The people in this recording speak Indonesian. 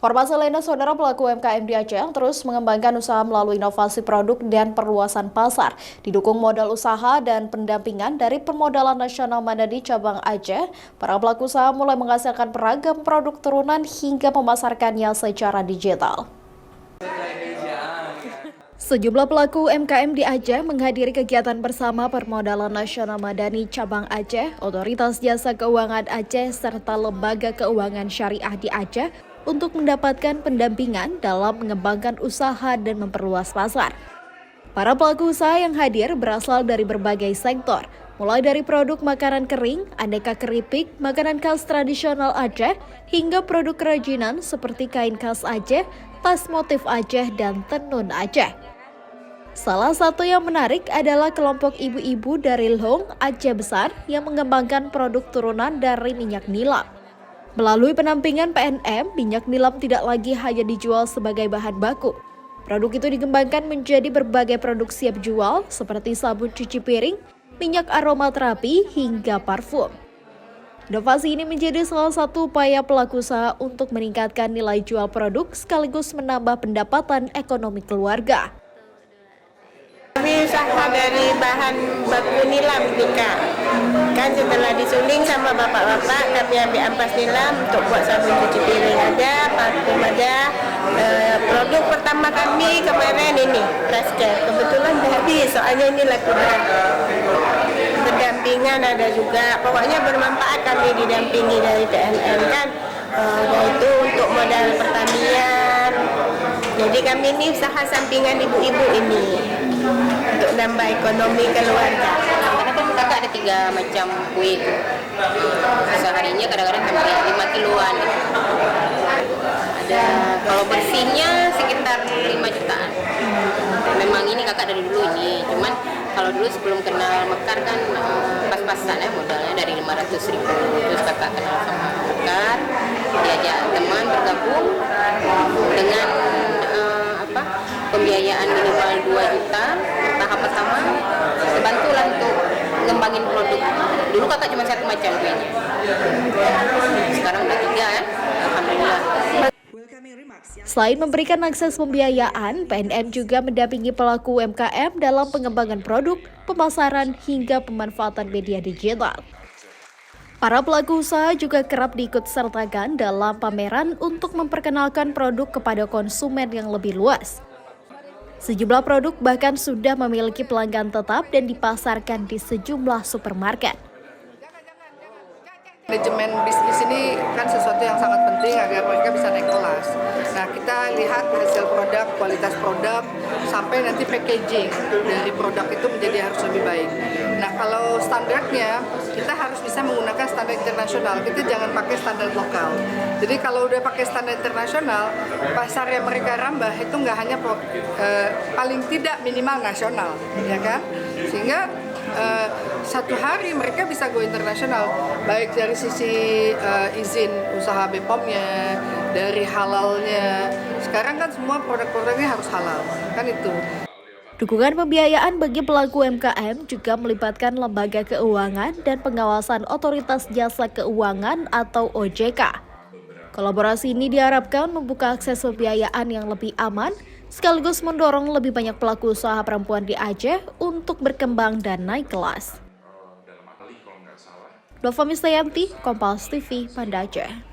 Informasi lainnya, saudara, pelaku UMKM di Aceh terus mengembangkan usaha melalui inovasi produk dan perluasan pasar. Didukung modal usaha dan pendampingan dari Permodalan Nasional Madani Cabang Aceh, para pelaku usaha mulai menghasilkan beragam produk turunan hingga memasarkannya secara digital. Sejumlah pelaku UMKM di Aceh menghadiri kegiatan bersama Permodalan Nasional Madani Cabang Aceh, Otoritas Jasa Keuangan Aceh, serta Lembaga Keuangan Syariah di Aceh untuk mendapatkan pendampingan dalam mengembangkan usaha dan memperluas pasar. Para pelaku usaha yang hadir berasal dari berbagai sektor, mulai dari produk makanan kering, aneka keripik, makanan khas tradisional Aceh, hingga produk kerajinan seperti kain khas Aceh, tas motif Aceh, dan tenun Aceh. Salah satu yang menarik adalah kelompok ibu-ibu dari Lhong, Aceh Besar yang mengembangkan produk turunan dari minyak nilam. Melalui penampingan PNM, minyak nilam tidak lagi hanya dijual sebagai bahan baku. Produk itu dikembangkan menjadi berbagai produk siap jual seperti sabun cuci piring, minyak aromaterapi, hingga parfum. Inovasi ini menjadi salah satu upaya pelaku usaha untuk meningkatkan nilai jual produk sekaligus menambah pendapatan ekonomi keluarga. Kami usaha dari bahan baku nilam juga. Kan setelah disuling sama bapak-bapak, kami ambil ampas nilam untuk buat sabun cuci piring aja, parfum aja. Produk pertama kami kemarin ini, Prasker. Kebetulan dah habis, soalnya ini laku berat. Pendampingan ada juga, pokoknya bermanfaat kami didampingi dari PNM kan. Yaitu untuk modal pertanian. Jadi kami ini usaha sampingan ibu-ibu ini untuk nambah ekonomi keluarga. Karena kan kakak ada 3 macam kue itu. Seharinya kadang-kadang sampai 5 kiloan. Ada kalau bersihnya sekitar 5 jutaan. Memang ini kakak dari dulu ini, cuman kalau dulu sebelum kenal Mekar kan pas-pasan ya modalnya dari 500.000. Terus kakak kenal sama Mekar, diajak teman bergabung dengan pembiayaan minimal 2 juta tahap pertama, bantulah untuk ngembangin produk. Dulu kakak cuma 1 macam kuenya, sekarang udah 3 ya, alhamdulillah. Selain memberikan akses pembiayaan, PNM juga mendampingi pelaku UMKM dalam pengembangan produk, pemasaran, hingga pemanfaatan media digital. Para pelaku usaha juga kerap diikutsertakan dalam pameran untuk memperkenalkan produk kepada konsumen yang lebih luas. Sejumlah produk bahkan sudah memiliki pelanggan tetap dan dipasarkan di sejumlah supermarket. Manajemen bisnis ini kan sesuatu yang sangat penting agar mereka bisa naik kelas. Nah, kita lihat hasil produk, kualitas produk, sampai nanti packaging dari produk itu menjadi harus lebih baik. Nah, kalau standarnya, kita harus bisa menggunakan standar internasional. Kita jangan pakai standar lokal. Jadi kalau udah pakai standar internasional, pasar yang mereka rambah itu nggak hanya paling tidak minimal nasional, ya kan? Sehingga satu hari mereka bisa go internasional, baik dari sisi izin usaha BPOM-nya, dari halalnya. Sekarang kan semua produk-produknya harus halal, kan itu. Dukungan pembiayaan bagi pelaku UMKM juga melibatkan lembaga keuangan dan pengawasan Otoritas Jasa Keuangan atau OJK. Kolaborasi ini diharapkan membuka akses pembiayaan yang lebih aman, sekaligus mendorong lebih banyak pelaku usaha perempuan di Aceh untuk berkembang dan naik kelas. Nova Mistayanti, Kompas TV, Banda Aceh.